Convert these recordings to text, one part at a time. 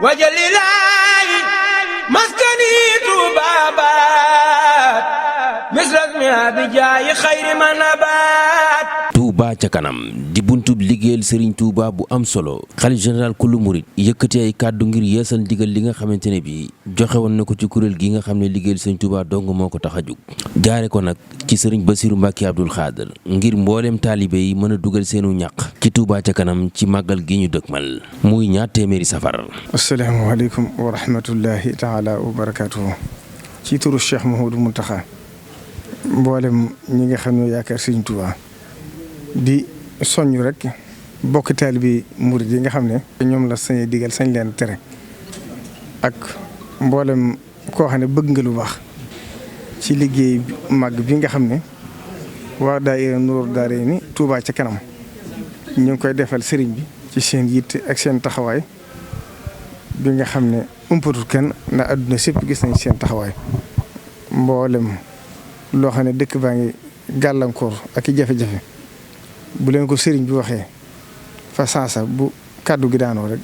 wajalilaayi maskani tuubaabaat misrasmi abijaayi xayri manabaat. Touba ca kanam di buntub liggéeyal Serigne Touba bu am solo xalif général kullu murit yëkkati ay kàddu ngir yeesal ndigal li nga xamante ne bi joxe woon na ko ci kuréel gi nga xam ne liggéeyal Serigne Touba dong moo ko tax a jug jaare ko nag ci Serigne Bassirou Mbacké Abdoul Khadr ngir mbooleem taalibe yi mën a dugal seenu ñaq ci Touba ca kanam ci màggal gi ñu dëkkmal muy ñaar téeméeri safar. asalaamaaleykum wa rahmatullahi taala wa barakaatuhu. ci turu Cheikh Mouhamadou Mountakha mboolem ñi nga xam ne yaakaar Serigne Touba di soññ rek bokk taalibe murid yi nga xam ne ñoom la sañ digal sañ leen tere ak mboolem koo xam ne bëgg nga lu baax ci liggéey màgg bi nga xam ne waa daayira Nuuru Daarayni Touba ca kanam ñu ngi koy defal sëriñ bi ci seen yitte ak seen taxawaay bi nga xam ne umpatul kenn ndax àdduna sépp gis nañ seen taxawaay mboolem loo xam ne dëkk baa ngi gàllankoor ak i jafe-jafe bu leen ko sëriñ bi waxee fa sansa bu kàddu gi daanoo rek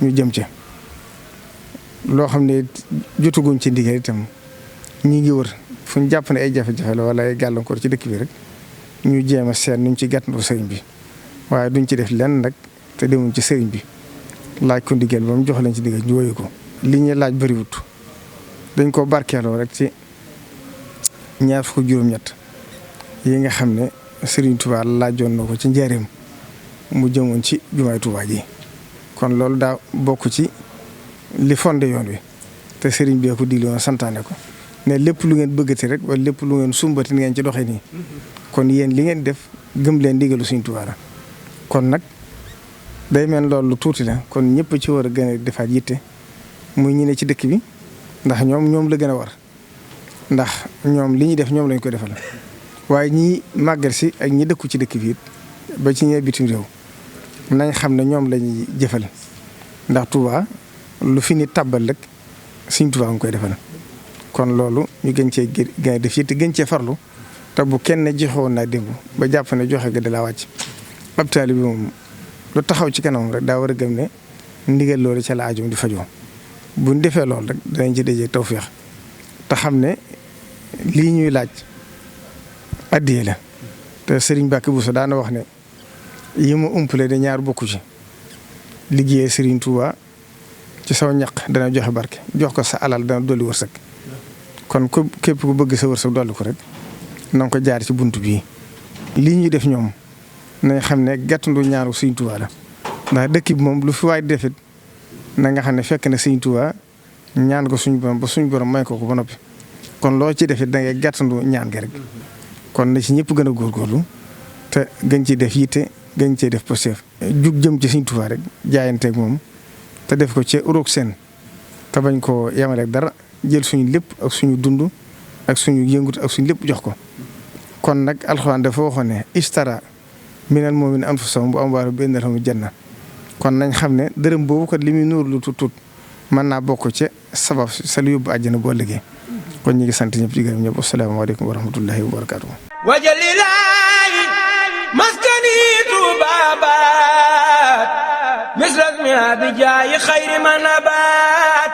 ñu jëm ca loo xam ne jotaguñ ci ndigal itam ñi ngi wër fu ñu jàpp ne ay jafe-jafe la wala ay gàllankoor ci dëkk bi rek ñu jéem a seet nuñ ci gàttandoo sëriñ bi waaye duñ ci def lenn nag te demuñ ci sëriñ bi laaj ko ndigal ba mu jox leen ci ndigal ñu woyu ko li ñuy laaj bëriwut dañ ko barkeeloo rek ci ñaar fukk juróom-ñett yi nga xam ne Serigne Touba laajoon na ko ci njaareem mu jëmoon ci jumaay Touba ji kon loolu daa bokk ci li fondé yoon wi te Serigne bi ko digle woon santaane ko ne lépp lu ngeen bëggati rek wala lépp lu ngeen sumbati ngeen ci doxee nii kon yéen li ngeen def gëm leen ndigalu Serigne Touba la kon nag day mel loolu lu tuuti la kon ñëpp ci war a gën a defaat yitte muy ñi ne ci dëkk bi ndax ñoom la gën a war ndax ñoom li ñuy def ñoom lañ ko defal. waaye ñii màggal si ak ñi dëkku ci dëkk bi it ba ci ñee bitim réew nañ xam ne ñoom lañuy jëfal ndax Touba lu fi ni tàbbal rek Sëriñ Touba nga koy defal kon loolu ñu gën cee gën a def it gën cee farlu te bu kenn joxewoon naa démb ba jàpp ne joxe ga da laa wàcc ab taalibe bi moom lu taxaw ci kanam rek daa war a gëm ne ndigal loolu ca la ajum di fajoo buñ defee loolu rek danañ ci dajee tawféex te xam ne lii ñuy laaj addiye la te Serigne Mbacké Bousso daana wax ne yi ma umpale de ñaar bokku ci liggéeyee Serigne Touba ci saw ñaq dana joxe barke jox ko sa alal dana dolli wërsëg kon ko képp ku bëgg sa wërsëg dolli ko rek na nga ko jaar ci bunt bii. lii ñuy def ñoom nañ xam ne gàttandu ñaaru Serigne Touba la ndax dëkk bi moom lu fi waay defit na nga xam ne fekk na Serigne Touba ñaan ko suñu borom ba suñu borom may ko ba noppi kon loo ci defit da ngay gàttandu ñaan gi rek. kon na ci ñëpp gën a góorgóorlu te gën ci def yitte gën cee def posture jug jëm ci Sëriñ Tuubaa rek jaayanteeg moom te def ko ci uroog seen te bañ koo yemaleeg dara jël suñu lépp ak suñu dund ak suñu yëngut ak suñu lépp jox ko. kon nag alxuraan dafa waxoon ne istara minal mu'minina anfusahum wa amwaalahum bi anna lahumul janna kon nañ xam ne dërëm boobu kat li muy nuur lu tut mën naa bokk ci sabab sa lu yóbbu àjjana boo liggéey. kon ñu ngi sant ñëpp di gërëm ñëpp asalaamaaleykum wa rahmatullahi wa barakaatu. wajalilaayi maskani tuubaabaat misrasmi abijaayi xayri manabaat